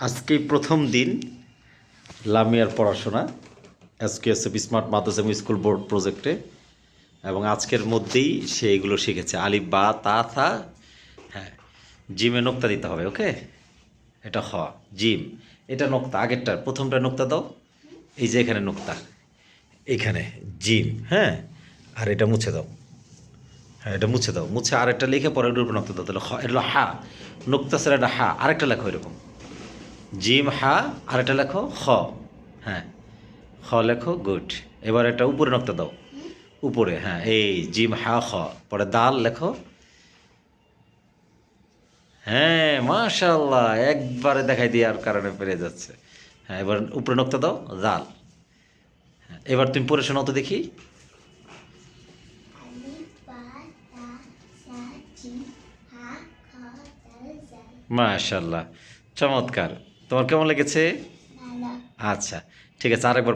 আজকে প্রথম দিন লামিয়ার পড়াশোনা এসকেএসএফ স্মার্ট মাদ্রাসা স্কুল বোর্ড প্রজেক্টে, এবং আজকের মধ্যেই সে এগুলো শিখেছে। আলিফ বা তা থা, হ্যাঁ, জিমে নোক্তা দিতে হবে। ওকে, এটা হ জিম, এটা নোক্তা, আগেরটার প্রথমটা নোক্তা দাও। এই যে এখানে নোক্তা, এখানে জিম, হ্যাঁ, আর এটা মুছে দাও। হ্যাঁ, এটা মুছে দাও, মুছে আরেকটা লিখে পরে ওটার উপর নোক্তা দাও। তাহলে এটা হলো হা, নোক্তা স্যার, এটা হা, আরেকটা লেখো এরকম জিম হা, আর এটা লেখো খ। হ্যাঁ, খ লেখো, গুড। এবার এটা উপরে নক্তা দাও, উপরে, হ্যাঁ, এই জিম হা খ, পরে দাল লেখো। হ্যাঁ, মাশাআল্লাহ, একবারে দেখাই দেওয়ার কারণে পেরে যাচ্ছে। হ্যাঁ, এবার উপরে নক্তা দাও, দাল। হ্যাঁ, এবার তুমি পড়ে শোনাও তো দেখি। মাশাআল্লাহ, চমৎকার। তোমার কেমন লেগেছে? আচ্ছা, ঠিক আছে, আরেকবার